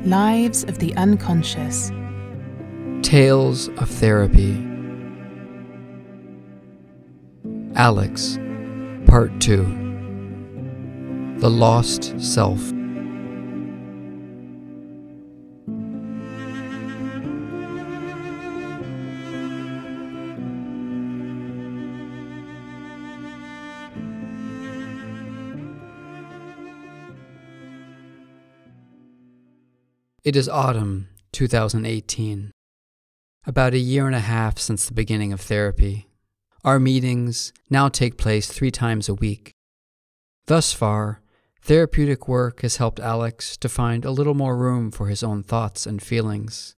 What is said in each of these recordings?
Lives of the Unconscious. Tales of Therapy. Alex, Part 2. The Lost Self. It is autumn 2018. About a year and a half since the beginning of therapy. Our meetings now take place 3 times a week. Thus far, therapeutic work has helped Alex to find a little more room for his own thoughts and feelings,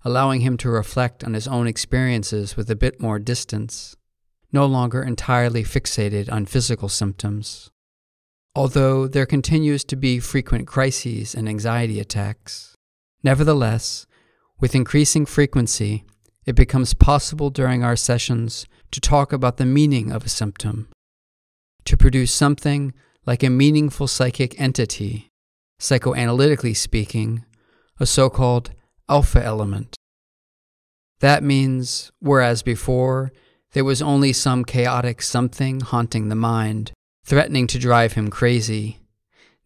allowing him to reflect on his own experiences with a bit more distance, no longer entirely fixated on physical symptoms. Although there continues to be frequent crises and anxiety attacks, nevertheless, with increasing frequency, it becomes possible during our sessions to talk about the meaning of a symptom, to produce something like a meaningful psychic entity, psychoanalytically speaking, a so-called alpha element. That means, whereas before there was only some chaotic something haunting the mind, threatening to drive him crazy,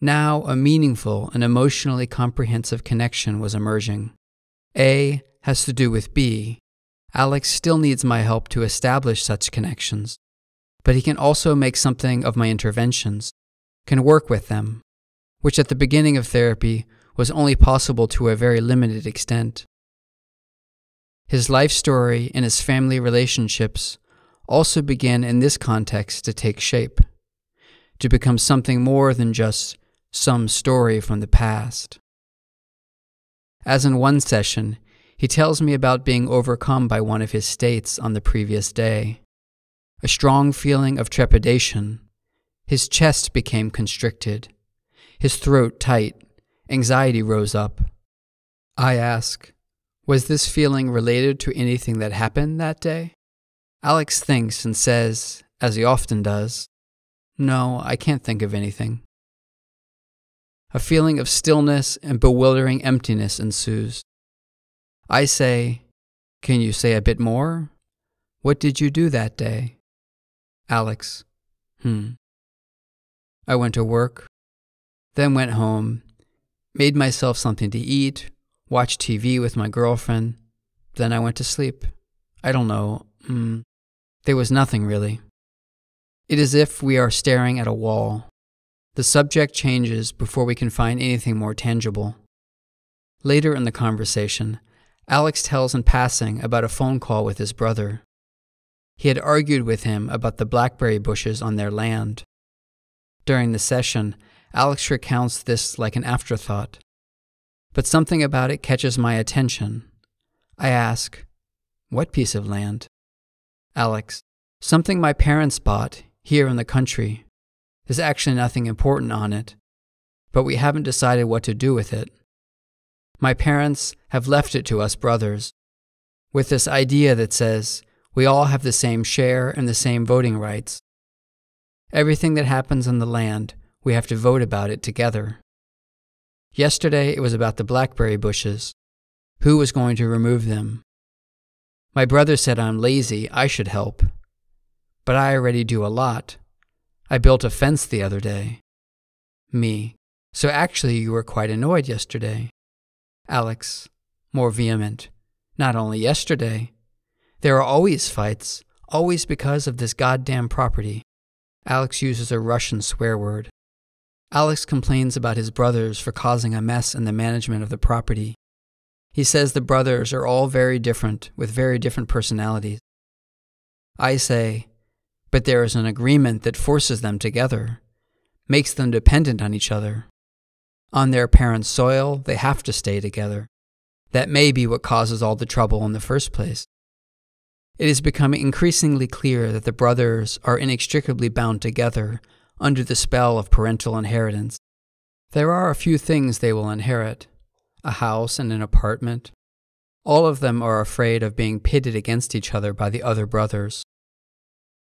now a meaningful and emotionally comprehensive connection was emerging. A has to do with B. Alex still needs my help to establish such connections, but he can also make something of my interventions, can work with them, which at the beginning of therapy was only possible to a very limited extent. His life story and his family relationships also begin in this context to take shape, to become something more than just some story from the past. As in one session, he tells me about being overcome by one of his states on the previous day. A strong feeling of trepidation. His chest became constricted. His throat tight. Anxiety rose up. I ask, was this feeling related to anything that happened that day? Alex thinks and says, as he often does, no, I can't think of anything. A feeling of stillness and bewildering emptiness ensues. I say, can you say a bit more? What did you do that day? Alex, I went to work, then went home, made myself something to eat, watched TV with my girlfriend, then I went to sleep. I don't know, there was nothing really. It is as if we are staring at a wall. The subject changes before we can find anything more tangible. Later in the conversation, Alex tells in passing about a phone call with his brother. He had argued with him about the blackberry bushes on their land. During the session, Alex recounts this like an afterthought. But something about it catches my attention. I ask, what piece of land? Alex, something my parents bought here in the country. There's actually nothing important on it, but we haven't decided what to do with it. My parents have left it to us brothers, with this idea that says we all have the same share and the same voting rights. Everything that happens on the land, we have to vote about it together. Yesterday it was about the blackberry bushes. Who was going to remove them? My brother said I'm lazy, I should help. But I already do a lot. I built a fence the other day. Me. So actually you were quite annoyed yesterday. Alex, more vehement. Not only yesterday. There are always fights, always because of this goddamn property. Alex uses a Russian swear word. Alex complains about his brothers for causing a mess in the management of the property. He says the brothers are all very different, with very different personalities. I say, but there is an agreement that forces them together, makes them dependent on each other. On their parents' soil, they have to stay together. That may be what causes all the trouble in the first place. It is becoming increasingly clear that the brothers are inextricably bound together under the spell of parental inheritance. There are a few things they will inherit, a house and an apartment. All of them are afraid of being pitted against each other by the other brothers.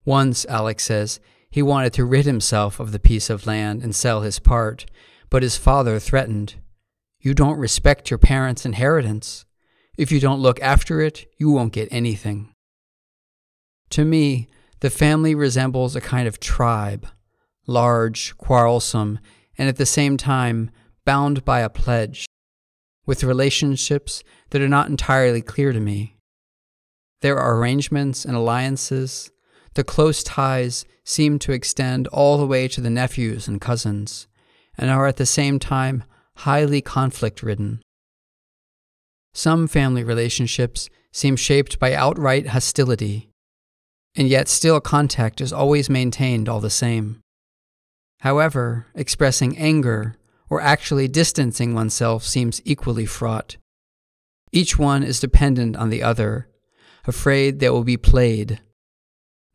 Once, Alex says, he wanted to rid himself of the piece of land and sell his part, but his father threatened, You don't respect your parents' inheritance. If you don't look after it, you won't get anything. To me, the family resembles a kind of tribe, large, quarrelsome, and at the same time bound by a pledge, with relationships that are not entirely clear to me. There are arrangements and alliances. The close ties seem to extend all the way to the nephews and cousins, and are at the same time highly conflict-ridden. Some family relationships seem shaped by outright hostility, and yet still contact is always maintained all the same. However, expressing anger or actually distancing oneself seems equally fraught. Each one is dependent on the other, afraid they will be played.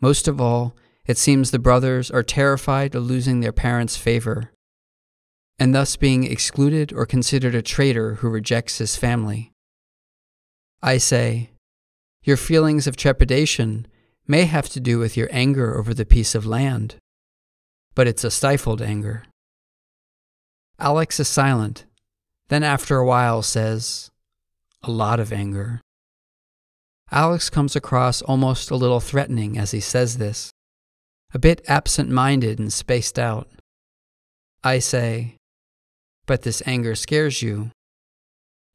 Most of all, it seems the brothers are terrified of losing their parents' favor, and thus being excluded or considered a traitor who rejects his family. I say, your feelings of trepidation may have to do with your anger over the piece of land, but it's a stifled anger. Alex is silent, then after a while says, a lot of anger. Alex comes across almost a little threatening as he says this, a bit absent-minded and spaced out. I say, but this anger scares you.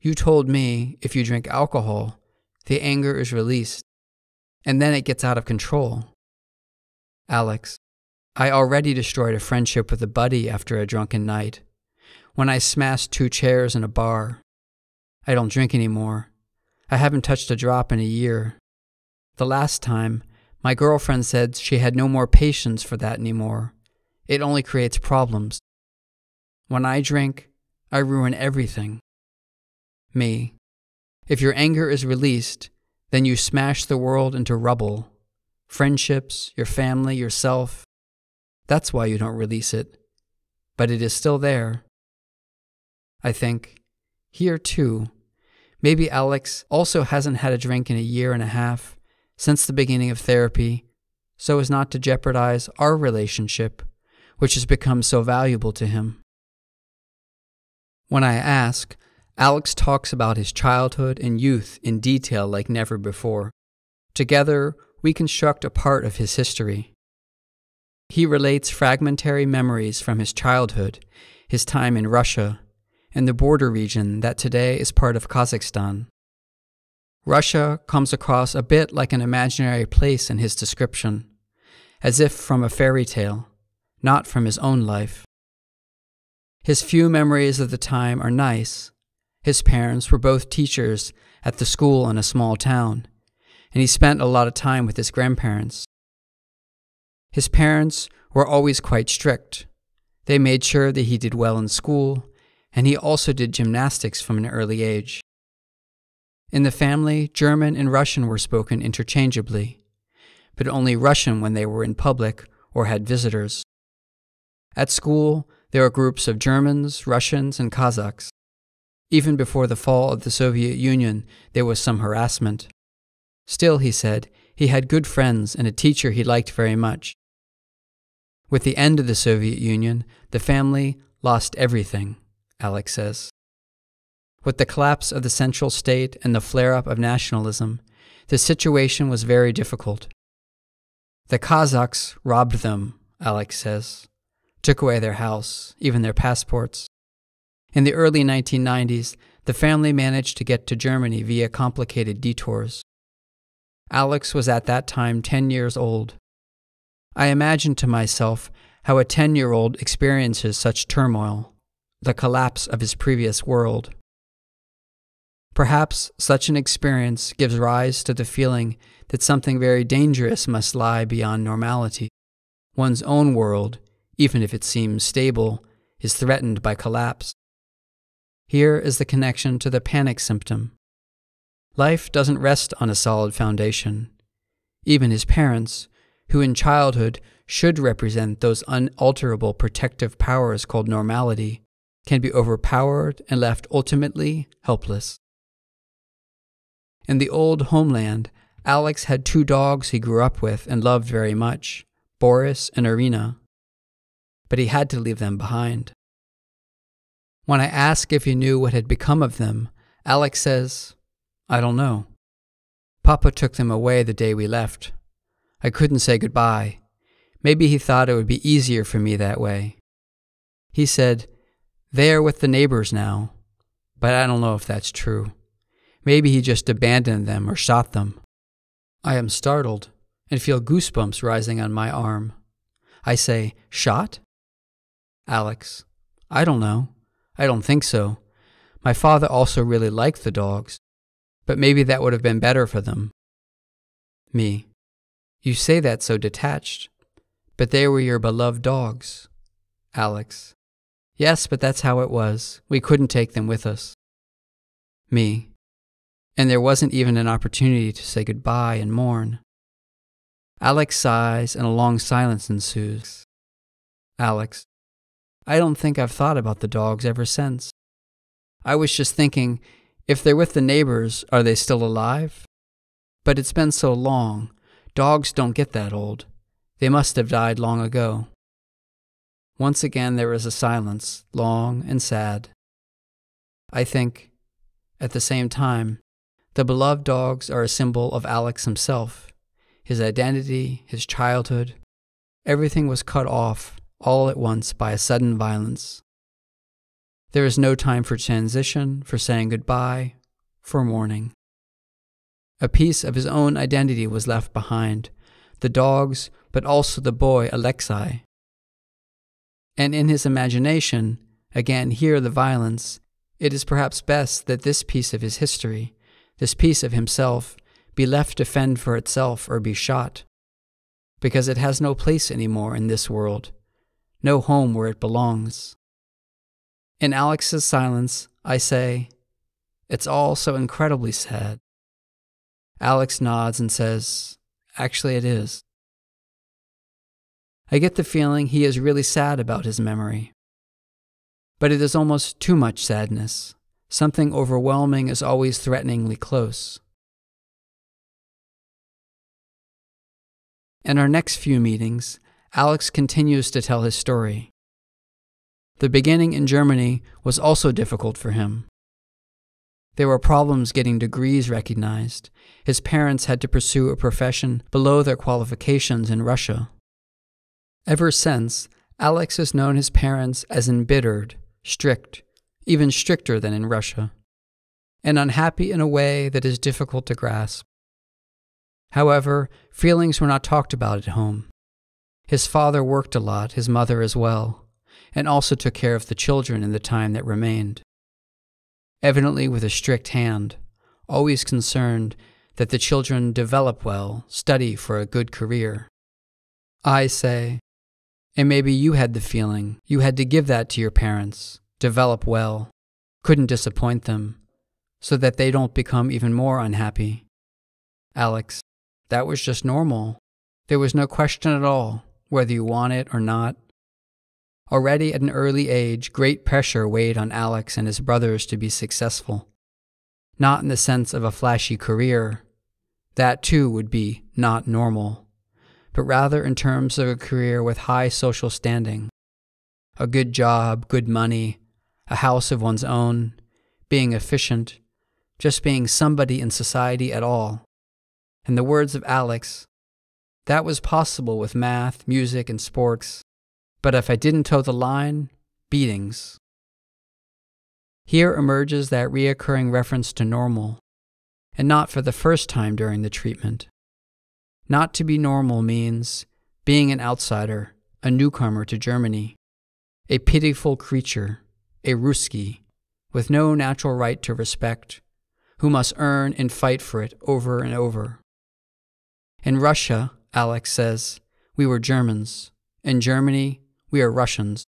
You told me if you drink alcohol, the anger is released, and then it gets out of control. Alex, I already destroyed a friendship with a buddy after a drunken night, when I smashed 2 chairs in a bar. I don't drink anymore. I haven't touched a drop in a year. The last time, my girlfriend said she had no more patience for that anymore. It only creates problems. When I drink, I ruin everything. Me. If your anger is released, then you smash the world into rubble. Friendships, your family, yourself. That's why you don't release it. But it is still there. I think, here too, maybe Alex also hasn't had a drink in a year and a half, since the beginning of therapy, so as not to jeopardize our relationship, which has become so valuable to him. When I ask, Alex talks about his childhood and youth in detail like never before. Together, we construct a part of his history. He relates fragmentary memories from his childhood, his time in Russia, and the border region that today is part of Kazakhstan. Russia comes across a bit like an imaginary place in his description, as if from a fairy tale, not from his own life. His few memories of the time are nice. His parents were both teachers at the school in a small town, and he spent a lot of time with his grandparents. His parents were always quite strict. They made sure that he did well in school, and he also did gymnastics from an early age. In the family, German and Russian were spoken interchangeably, but only Russian when they were in public or had visitors. At school, there were groups of Germans, Russians, and Kazakhs. Even before the fall of the Soviet Union, there was some harassment. Still, he said, he had good friends and a teacher he liked very much. With the end of the Soviet Union, the family lost everything, Alex says. With the collapse of the central state and the flare-up of nationalism, the situation was very difficult. The Kazakhs robbed them, Alex says, took away their house, even their passports. In the early 1990s, the family managed to get to Germany via complicated detours. Alex was at that time 10 years old. I imagined to myself how a 10-year-old experiences such turmoil, the collapse of his previous world. Perhaps such an experience gives rise to the feeling that something very dangerous must lie beyond normality. One's own world, even if it seems stable, is threatened by collapse. Here is the connection to the panic symptom. Life doesn't rest on a solid foundation. Even his parents, who in childhood should represent those unalterable protective powers called normality, can be overpowered and left ultimately helpless. In the old homeland, Alex had 2 dogs he grew up with and loved very much, Boris and Irina. But he had to leave them behind. When I ask if he knew what had become of them, Alex says, "I don't know. Papa took them away the day we left. I couldn't say goodbye. Maybe he thought it would be easier for me that way. He said, 'They are with the neighbors now,' but I don't know if that's true. Maybe he just abandoned them or shot them." I am startled and feel goosebumps rising on my arm. I say, "Shot?" Alex, "I don't know. I don't think so. My father also really liked the dogs, but maybe that would have been better for them." Me, "You say that so detached, but they were your beloved dogs." Alex, "Yes, but that's how it was. We couldn't take them with us." Me, "And there wasn't even an opportunity to say goodbye and mourn." Alex sighs and a long silence ensues. Alex, "I don't think I've thought about the dogs ever since. I was just thinking, if they're with the neighbors, are they still alive? But it's been so long. Dogs don't get that old. They must have died long ago." Once again there is a silence, long and sad. I think, at the same time, the beloved dogs are a symbol of Alex himself, his identity, his childhood. Everything was cut off all at once by a sudden violence. There is no time for transition, for saying goodbye, for mourning. A piece of his own identity was left behind, the dogs, but also the boy 𝑟𝑒𝑐𝑜𝑚𝑚𝑒𝑛𝑑. And in his imagination, again hear the violence, it is perhaps best that this piece of his history, this piece of himself, be left to fend for itself or be shot, because it has no place anymore in this world, no home where it belongs. In Alex's silence, I say, "It's all so incredibly sad." Alex nods and says, "Actually, it is." I get the feeling he is really sad about his memory. But it is almost too much sadness. Something overwhelming is always threateningly close. In our next few meetings, Alex continues to tell his story. The beginning in Germany was also difficult for him. There were problems getting degrees recognized. His parents had to pursue a profession below their qualifications in Russia. Ever since, Alex has known his parents as embittered, strict, even stricter than in Russia, and unhappy in a way that is difficult to grasp. However, feelings were not talked about at home. His father worked a lot, his mother as well, and also took care of the children in the time that remained. Evidently with a strict hand, always concerned that the children develop well, study for a good career. I say, and maybe you had the feeling you had to give that to your parents, develop well, couldn't disappoint them, so that they don't become even more unhappy. Alex, that was just normal. There was no question at all, whether you want it or not. Already at an early age, great pressure weighed on Alex and his brothers to be successful. Not in the sense of a flashy career. That too would be not normal. But rather in terms of a career with high social standing. A good job, good money, a house of one's own, being efficient, just being somebody in society at all. In the words of Alex, that was possible with math, music, and sports, but if I didn't toe the line, beatings. Here emerges that reoccurring reference to normal, and not for the first time during the treatment. Not to be normal means being an outsider, a newcomer to Germany, a pitiful creature, a 𝑟𝑒𝑐𝑜𝑚𝑚𝑒, with no natural right to respect, who must earn and fight for it over and over. In Russia, Alex says, we were Germans. In Germany, we are Russians.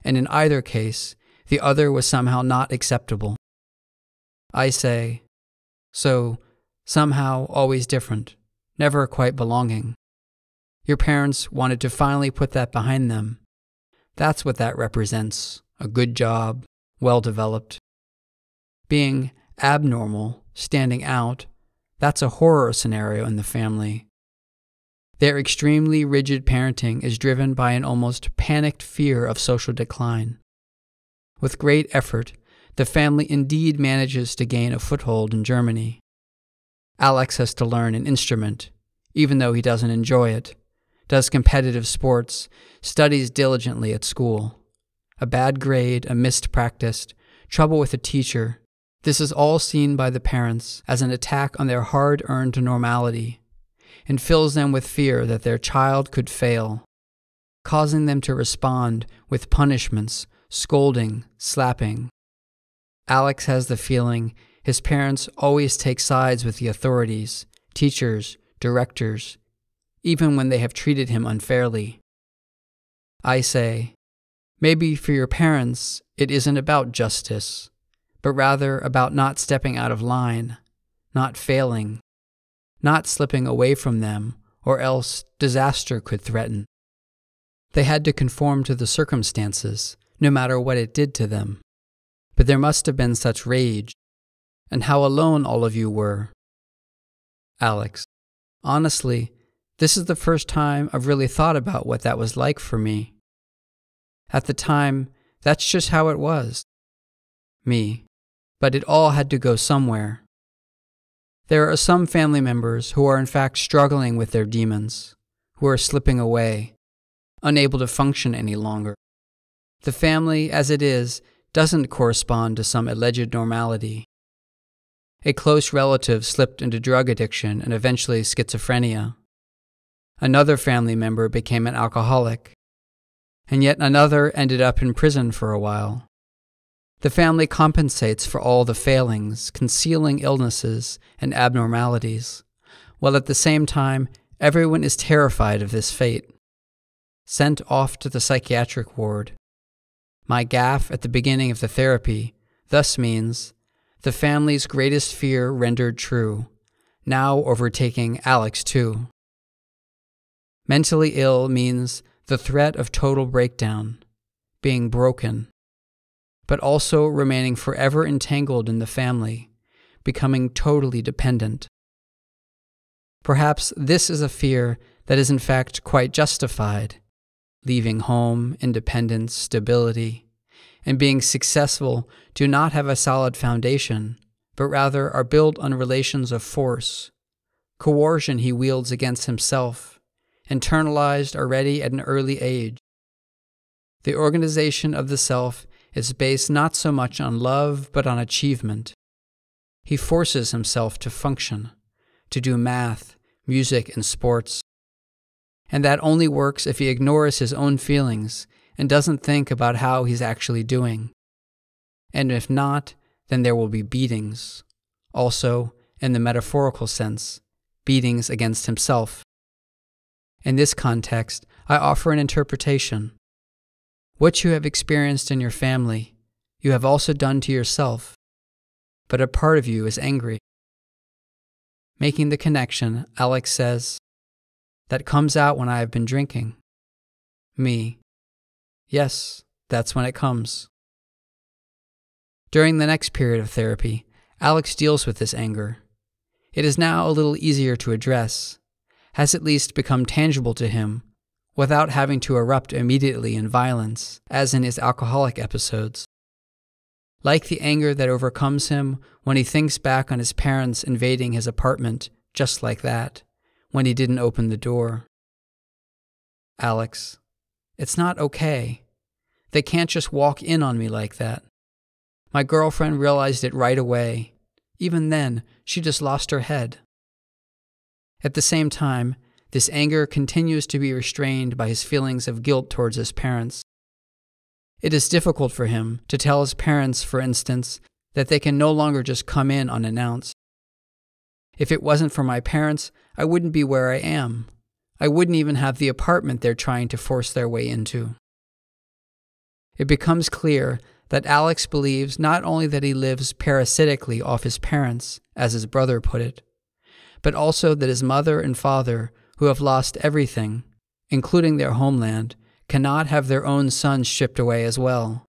And in either case, the other was somehow not acceptable. I say, so somehow always different, never quite belonging. Your parents wanted to finally put that behind them. That's what that represents, a good job, well-developed. Being abnormal, standing out, that's a horror scenario in the family. Their extremely rigid parenting is driven by an almost panicked fear of social decline. With great effort, the family indeed manages to gain a foothold in Germany. Alex has to learn an instrument, even though he doesn't enjoy it, does competitive sports, studies diligently at school. A bad grade, a missed practice, trouble with a teacher. This is all seen by the parents as an attack on their hard-earned normality and fills them with fear that their child could fail, causing them to respond with punishments, scolding, slapping. Alex has the feeling his parents always take sides with the authorities, teachers, directors, even when they have treated him unfairly. I say, maybe for your parents it isn't about justice, but rather about not stepping out of line, not failing, not slipping away from them, or else disaster could threaten. They had to conform to the circumstances, no matter what it did to them. But there must have been such rage, and how alone all of you were. Alex, honestly, this is the first time I've really thought about what that was like for me. At the time, that's just how it was. Me. But it all had to go somewhere. There are some family members who are in fact struggling with their demons, who are slipping away, unable to function any longer. The family, as it is, doesn't correspond to some alleged normality. A close relative slipped into drug addiction and eventually schizophrenia. Another family member became an alcoholic, and yet another ended up in prison for a while. The family compensates for all the failings, concealing illnesses and abnormalities, while at the same time everyone is terrified of this fate. Sent off to the psychiatric ward. My gaffe at the beginning of the therapy thus means the family's greatest fear rendered true, now overtaking Alex too. Mentally ill means the threat of total breakdown, being broken, but also remaining forever entangled in the family, becoming totally dependent. Perhaps this is a fear that is in fact quite justified, leaving home, independence, stability, and being successful do not have a solid foundation, but rather are built on relations of force, coercion he wields against himself, internalized already at an early age. The organization of the self is based not so much on love, but on achievement. He forces himself to function, to do math, music, and sports. And that only works if he ignores his own feelings and doesn't think about how he's actually doing. And if not, then there will be beatings. Also, in the metaphorical sense, beatings against himself. In this context, I offer an interpretation. What you have experienced in your family, you have also done to yourself, but a part of you is angry. Making the connection, Alex says, that comes out when I have been drinking. Me. Yes, that's when it comes. During the next period of therapy, Alex deals with this anger. It is now a little easier to address, has at least become tangible to him, without having to erupt immediately in violence, as in his alcoholic episodes. Like the anger that overcomes him when he thinks back on his parents invading his apartment just like that, when he didn't open the door. Alex, it's not okay. They can't just walk in on me like that. My girlfriend realized it right away. Even then, she just lost her head. At the same time, this anger continues to be restrained by his feelings of guilt towards his parents. It is difficult for him to tell his parents, for instance, that they can no longer just come in unannounced. If it wasn't for my parents, I wouldn't be where I am. I wouldn't even have the apartment they're trying to force their way into. It becomes clear that Alex believes not only that he lives parasitically off his parents, as his brother put it, but also that his mother and father, who have lost everything, including their homeland, cannot have their own son stripped away as well.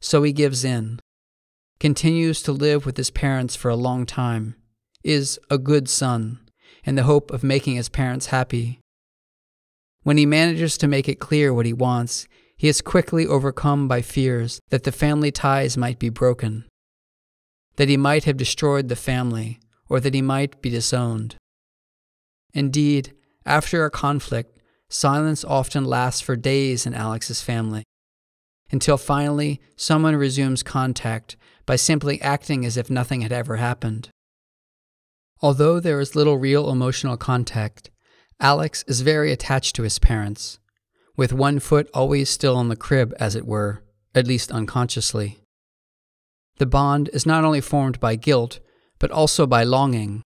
So he gives in, continues to live with his parents for a long time, is a good son, in the hope of making his parents happy. When he manages to make it clear what he wants, he is quickly overcome by fears that the family ties might be broken, that he might have destroyed the family, or that he might be disowned. Indeed, after a conflict, silence often lasts for days in Alex's family, until finally someone resumes contact by simply acting as if nothing had ever happened. Although there is little real emotional contact, Alex is very attached to his parents, with one foot always still in the crib, as it were, at least unconsciously. The bond is not only formed by guilt, but also by longing.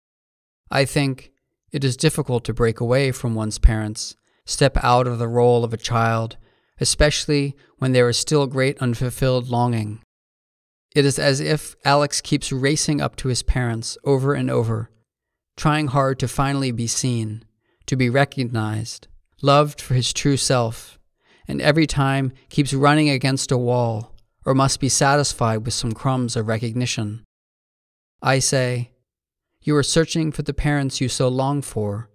I think it is difficult to break away from one's parents, step out of the role of a child, especially when there is still great unfulfilled longing. It is as if Alex keeps racing up to his parents over and over, trying hard to finally be seen, to be recognized, loved for his true self, and every time keeps running against a wall, or must be satisfied with some crumbs of recognition. I say, you are searching for the parents you so long for,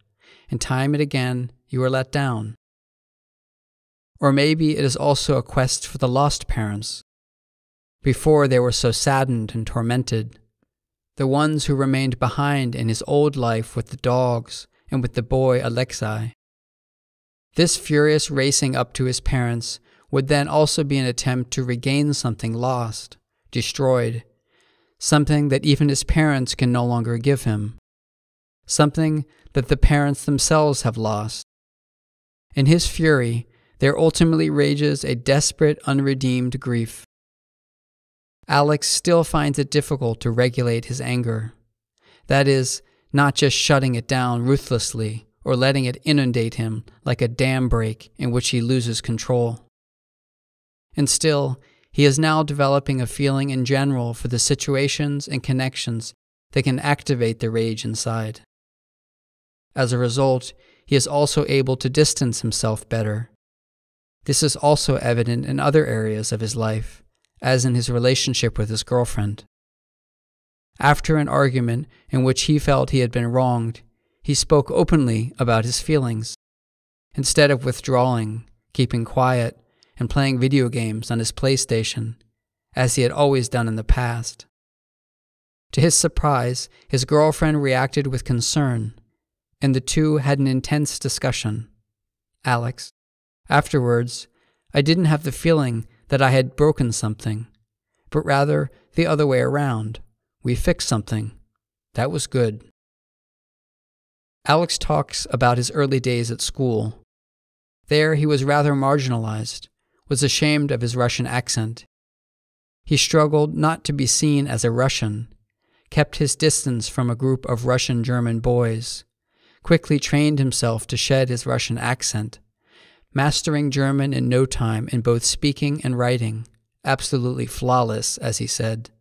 and time and again you are let down. Or maybe it is also a quest for the lost parents. Before they were so saddened and tormented, the ones who remained behind in his old life with the dogs and with the boy 𝑟𝑒𝑐𝑜𝑚𝑚𝑒𝑛𝑑. This furious racing up to his parents would then also be an attempt to regain something lost, destroyed, something that even his parents can no longer give him, something that the parents themselves have lost. In his fury, there ultimately rages a desperate, unredeemed grief. Alex still finds it difficult to regulate his anger. That is, not just shutting it down ruthlessly or letting it inundate him like a dam break in which he loses control. And still, he is now developing a feeling in general for the situations and connections that can activate the rage inside. As a result, he is also able to distance himself better. This is also evident in other areas of his life, as in his relationship with his girlfriend. After an argument in which he felt he had been wronged, he spoke openly about his feelings, instead of withdrawing, keeping quiet, and playing video games on his PlayStation, as he had always done in the past. To his surprise, his girlfriend reacted with concern, and the two had an intense discussion. Alex, afterwards, I didn't have the feeling that I had broken something, but rather the other way around. We fixed something. That was good. Alex talks about his early days at school. There he was rather marginalized, was ashamed of his Russian accent. He struggled not to be seen as a Russian, kept his distance from a group of Russian-German boys, quickly trained himself to shed his Russian accent, mastering German in no time in both speaking and writing, absolutely flawless, as he said,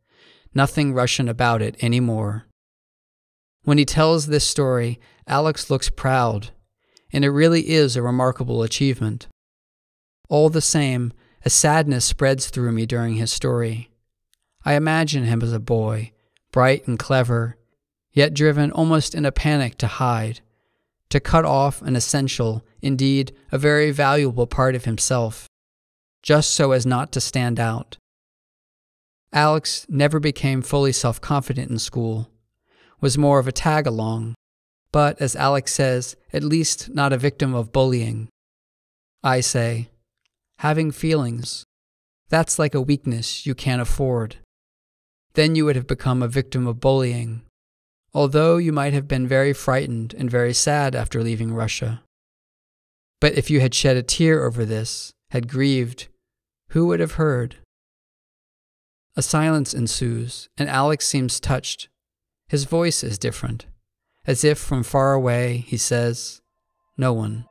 nothing Russian about it anymore. When he tells this story, Alex looks proud, and it really is a remarkable achievement. All the same, a sadness spreads through me during his story. I imagine him as a boy, bright and clever, yet driven almost in a panic to hide, to cut off an essential, indeed a very valuable part of himself, just so as not to stand out. Alex never became fully self-confident in school, was more of a tag-along, but, as Alex says, at least not a victim of bullying. I say, having feelings, that's like a weakness you can't afford. Then you would have become a victim of bullying, although you might have been very frightened and very sad after leaving Russia. But if you had shed a tear over this, had grieved, who would have heard? A silence ensues, and Alex seems touched. His voice is different. As if from far away, he says, "No one."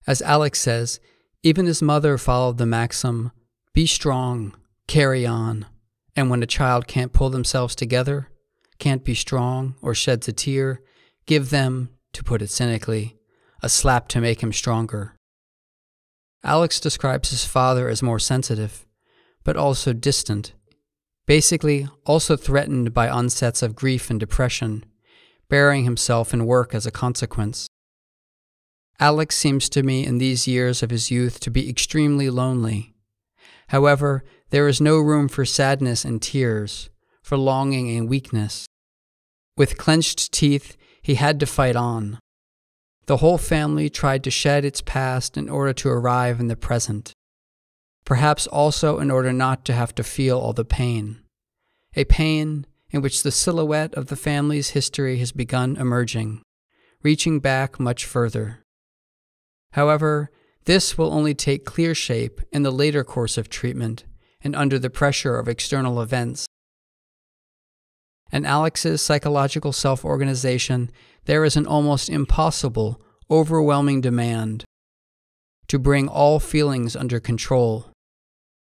As Alex says, even his mother followed the maxim, be strong, carry on, and when a child can't pull themselves together, can't be strong, or sheds a tear, give them, to put it cynically, a slap to make him stronger. Alex describes his father as more sensitive, but also distant, basically also threatened by onsets of grief and depression, burying himself in work as a consequence. Alex seems to me in these years of his youth to be extremely lonely. However, there is no room for sadness and tears, for longing and weakness. With clenched teeth, he had to fight on. The whole family tried to shed its past in order to arrive in the present, perhaps also in order not to have to feel all the pain, a pain in which the silhouette of the family's history has begun emerging, reaching back much further. However, this will only take clear shape in the later course of treatment and under the pressure of external events. In Alex's psychological self-organization, there is an almost impossible, overwhelming demand to bring all feelings under control,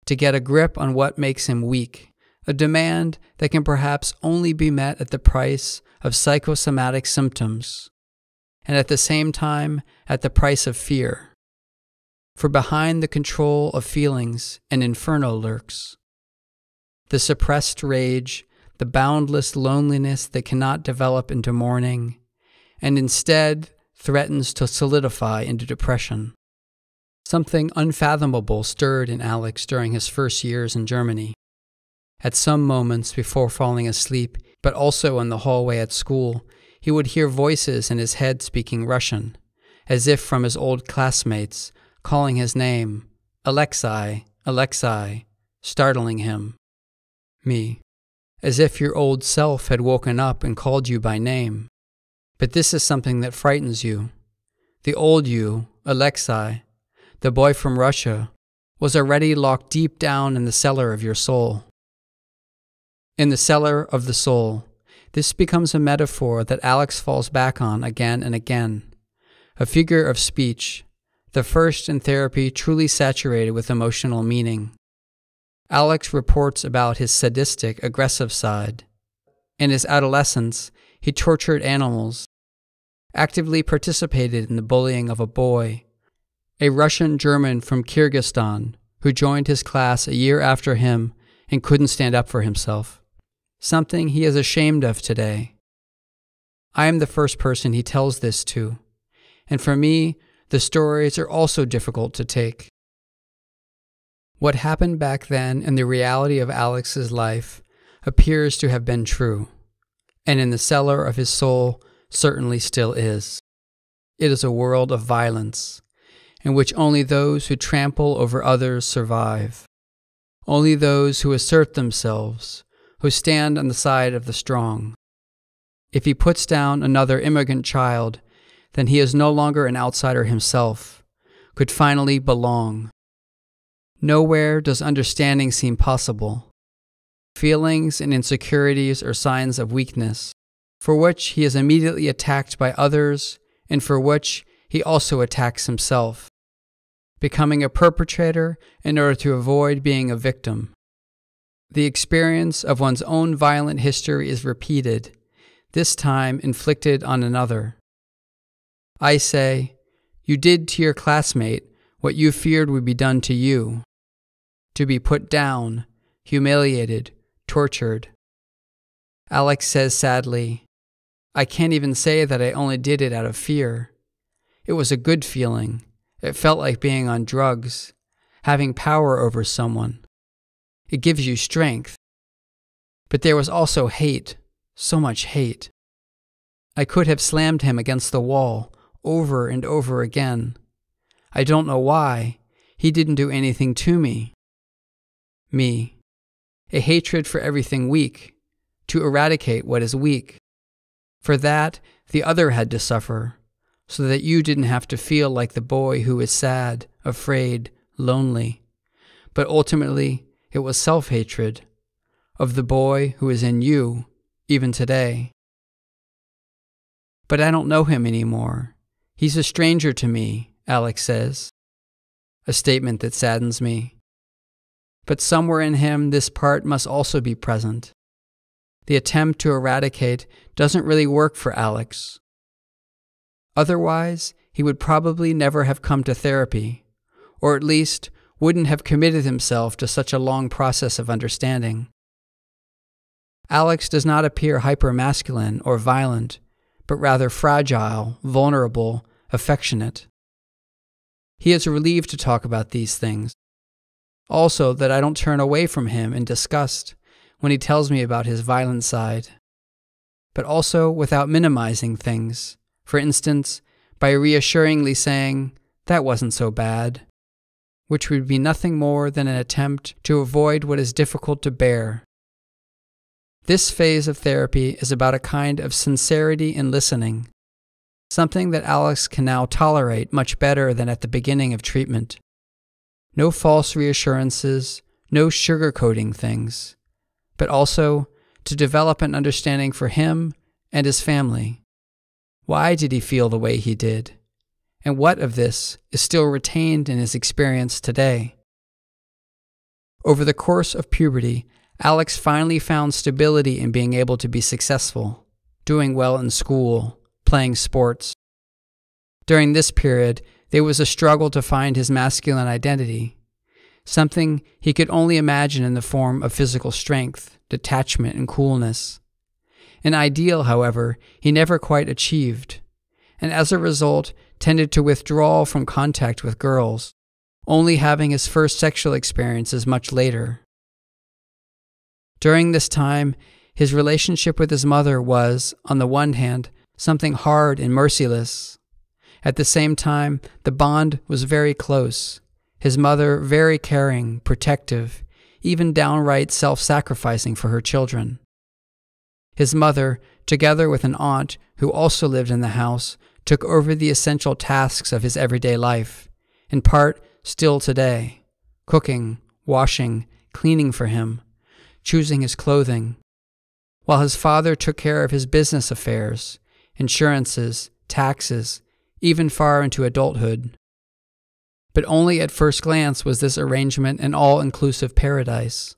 to get a grip on what makes him weak, a demand that can perhaps only be met at the price of psychosomatic symptoms, and at the same time at the price of fear. For behind the control of feelings an inferno lurks. The suppressed rage, the boundless loneliness that cannot develop into mourning, and instead threatens to solidify into depression. Something unfathomable stirred in Alex during his first years in Germany. At some moments before falling asleep, but also in the hallway at school, he would hear voices in his head speaking Russian, as if from his old classmates, calling his name, Alexei, Alexei, startling him. Me. As if your old self had woken up and called you by name. But this is something that frightens you. The old you, Alexei, the boy from Russia, was already locked deep down in the cellar of your soul. In the cellar of the soul, this becomes a metaphor that Alex falls back on again and again, a figure of speech, the first in therapy truly saturated with emotional meaning. Alex reports about his sadistic, aggressive side. In his adolescence, he tortured animals, actively participated in the bullying of a boy, a Russian German from Kyrgyzstan, who joined his class a year after him and couldn't stand up for himself, something he is ashamed of today. I am the first person he tells this to, and for me, the stories are also difficult to take. What happened back then in the reality of Alex's life appears to have been true, and in the cellar of his soul certainly still is. It is a world of violence, in which only those who trample over others survive, only those who assert themselves, who stand on the side of the strong. If he puts down another immigrant child, then he is no longer an outsider himself, could finally belong. Nowhere does understanding seem possible. Feelings and insecurities are signs of weakness, for which he is immediately attacked by others, and for which he also attacks himself, becoming a perpetrator in order to avoid being a victim. The experience of one's own violent history is repeated, this time inflicted on another. I say, you did to your classmate what you feared would be done to you, to be put down, humiliated, tortured. Alex says sadly, I can't even say that I only did it out of fear. It was a good feeling. It felt like being on drugs, having power over someone. It gives you strength. But there was also hate, so much hate. I could have slammed him against the wall over and over again. I don't know why. He didn't do anything to me. Me. A hatred for everything weak, to eradicate what is weak. For that, the other had to suffer, so that you didn't have to feel like the boy who is sad, afraid, lonely. But ultimately, it was self-hatred of the boy who is in you, even today. But I don't know him anymore. He's a stranger to me, Alex says, a statement that saddens me. But somewhere in him, this part must also be present. The attempt to eradicate doesn't really work for Alex. Otherwise, he would probably never have come to therapy, or at least wouldn't have committed himself to such a long process of understanding. Alex does not appear hypermasculine or violent, but rather fragile, vulnerable, affectionate. He is relieved to talk about these things. Also, that I don't turn away from him in disgust when he tells me about his violent side, but also without minimizing things, for instance, by reassuringly saying, "That wasn't so bad," which would be nothing more than an attempt to avoid what is difficult to bear. This phase of therapy is about a kind of sincerity in listening, something that Alex can now tolerate much better than at the beginning of treatment. No false reassurances, no sugarcoating things, but also to develop an understanding for him and his family. Why did he feel the way he did? And what of this is still retained in his experience today? Over the course of puberty, Alex finally found stability in being able to be successful, doing well in school, playing sports. During this period, there was a struggle to find his masculine identity, something he could only imagine in the form of physical strength, detachment, and coolness. An ideal, however, he never quite achieved, and as a result tended to withdraw from contact with girls, only having his first sexual experiences much later. During this time, his relationship with his mother was, on the one hand, something hard and merciless. At the same time, the bond was very close, his mother very caring, protective, even downright self-sacrificing for her children. His mother, together with an aunt who also lived in the house, took over the essential tasks of his everyday life, in part still today, cooking, washing, cleaning for him, choosing his clothing, while his father took care of his business affairs, insurances, taxes, even far into adulthood. But only at first glance was this arrangement an all-inclusive paradise.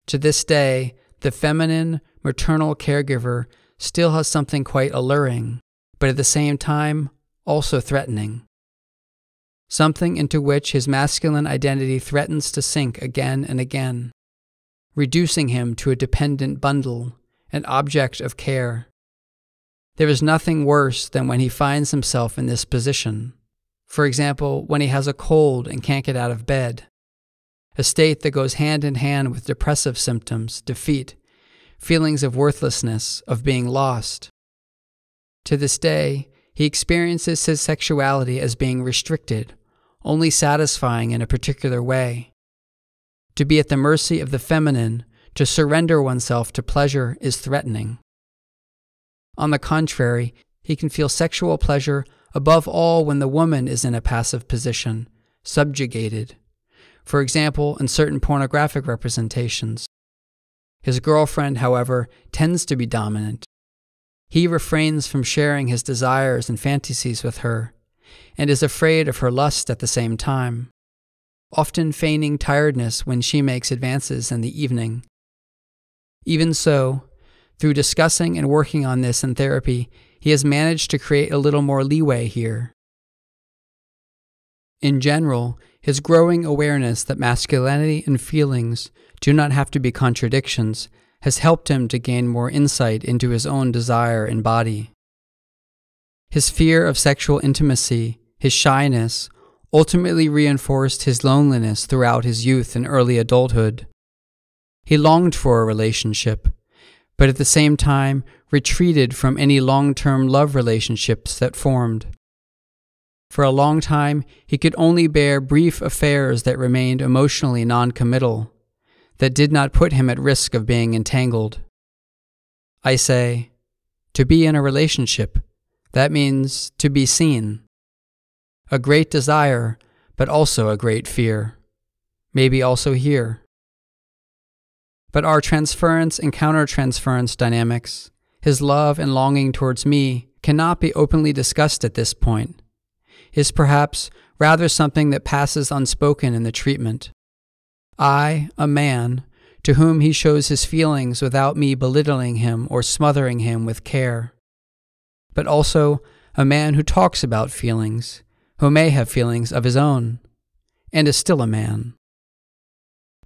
To this day, the feminine, maternal caregiver still has something quite alluring, but at the same time, also threatening. Something into which his masculine identity threatens to sink again and again, reducing him to a dependent bundle, an object of care. There is nothing worse than when he finds himself in this position. For example, when he has a cold and can't get out of bed, a state that goes hand in hand with depressive symptoms, defeat, feelings of worthlessness, of being lost. To this day, he experiences his sexuality as being restricted, only satisfying in a particular way. To be at the mercy of the feminine, to surrender oneself to pleasure, is threatening. On the contrary, he can feel sexual pleasure above all when the woman is in a passive position, subjugated. For example, in certain pornographic representations. His girlfriend, however, tends to be dominant. He refrains from sharing his desires and fantasies with her, and is afraid of her lust at the same time, often feigning tiredness when she makes advances in the evening. Even so, through discussing and working on this in therapy, he has managed to create a little more leeway here. In general, his growing awareness that masculinity and feelings do not have to be contradictions has helped him to gain more insight into his own desire and body. His fear of sexual intimacy, his shyness, ultimately reinforced his loneliness throughout his youth and early adulthood. He longed for a relationship, but at the same time retreated from any long-term love relationships that formed. For a long time, he could only bear brief affairs that remained emotionally non-committal, that did not put him at risk of being entangled. I say, to be in a relationship, that means to be seen. A great desire, but also a great fear. Maybe also here. But our transference and countertransference dynamics, his love and longing towards me, cannot be openly discussed at this point. is perhaps rather something that passes unspoken in the treatment. I, a man, to whom he shows his feelings without me belittling him or smothering him with care. But also a man who talks about feelings, who may have feelings of his own, and is still a man.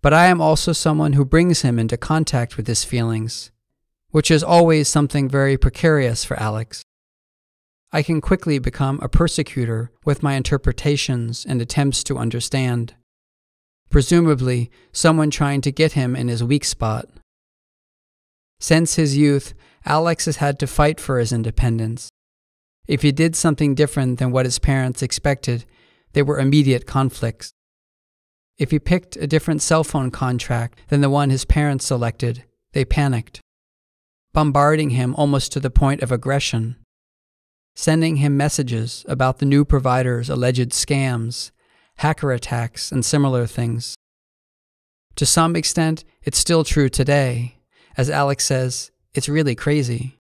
But I am also someone who brings him into contact with his feelings, which is always something very precarious for Alex. I can quickly become a persecutor with my interpretations and attempts to understand. Presumably, someone trying to get him in his weak spot. Since his youth, Alex has had to fight for his independence. If he did something different than what his parents expected, there were immediate conflicts. If he picked a different cell phone contract than the one his parents selected, they panicked, bombarding him almost to the point of aggression, sending him messages about the new provider's alleged scams, hacker attacks, and similar things. To some extent, it's still true today. As Alex says, it's really crazy.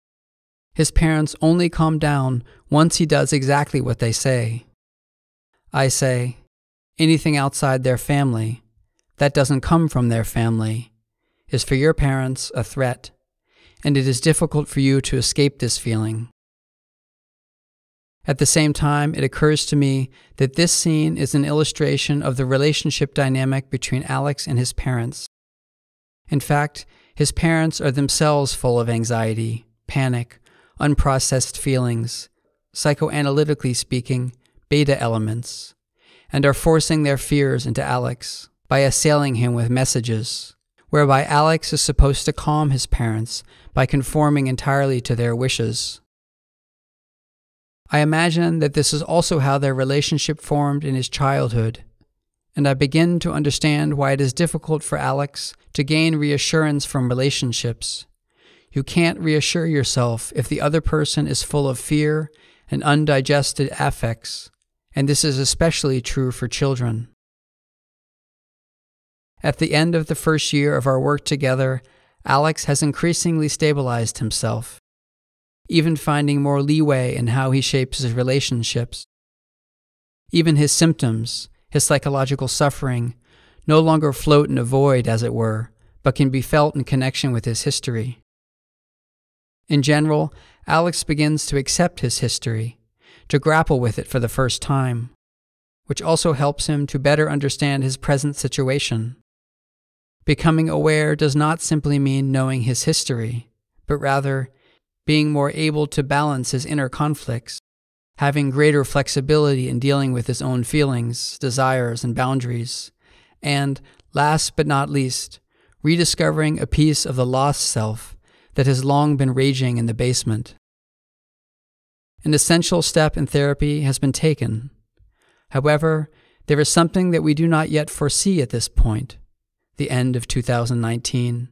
His parents only calm down once he does exactly what they say. I say, anything outside their family, that doesn't come from their family, is for your parents a threat, and it is difficult for you to escape this feeling. At the same time, it occurs to me that this scene is an illustration of the relationship dynamic between Alex and his parents. In fact, his parents are themselves full of anxiety, panic, unprocessed feelings, psychoanalytically speaking, beta elements, and are forcing their fears into Alex by assailing him with messages, whereby Alex is supposed to calm his parents by conforming entirely to their wishes. I imagine that this is also how their relationship formed in his childhood, and I begin to understand why it is difficult for Alex to gain reassurance from relationships. You can't reassure yourself if the other person is full of fear and undigested affects, and this is especially true for children. At the end of the first year of our work together, Alex has increasingly stabilized himself, even finding more leeway in how he shapes his relationships. Even his symptoms, his psychological suffering, no longer float in a void, as it were, but can be felt in connection with his history. In general, Alex begins to accept his history, to grapple with it for the first time, which also helps him to better understand his present situation. Becoming aware does not simply mean knowing his history, but rather being more able to balance his inner conflicts, having greater flexibility in dealing with his own feelings, desires, and boundaries, and, last but not least, rediscovering a piece of the lost self that has long been raging in the basement. An essential step in therapy has been taken. However, there is something that we do not yet foresee at this point, the end of 2019.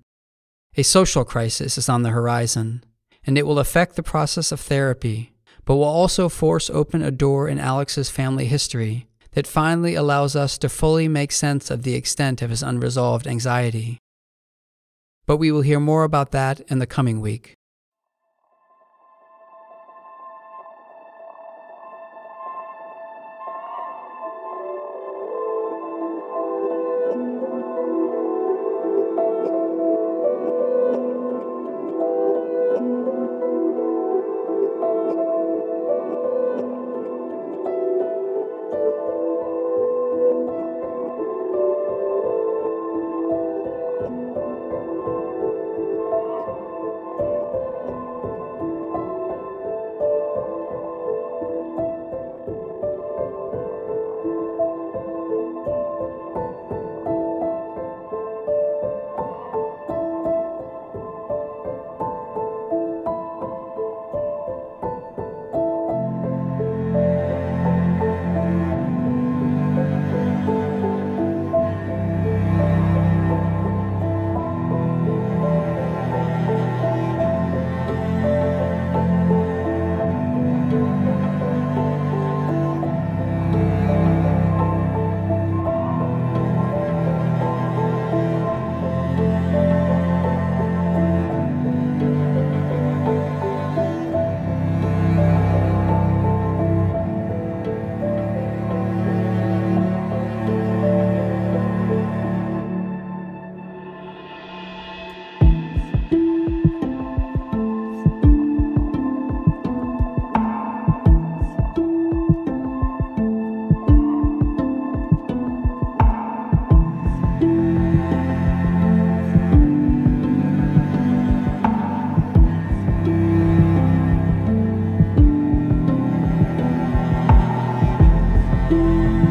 A social crisis is on the horizon, and it will affect the process of therapy, but will also force open a door in Alex's family history that finally allows us to fully make sense of the extent of his unresolved anxiety. But we will hear more about that in the coming week. you.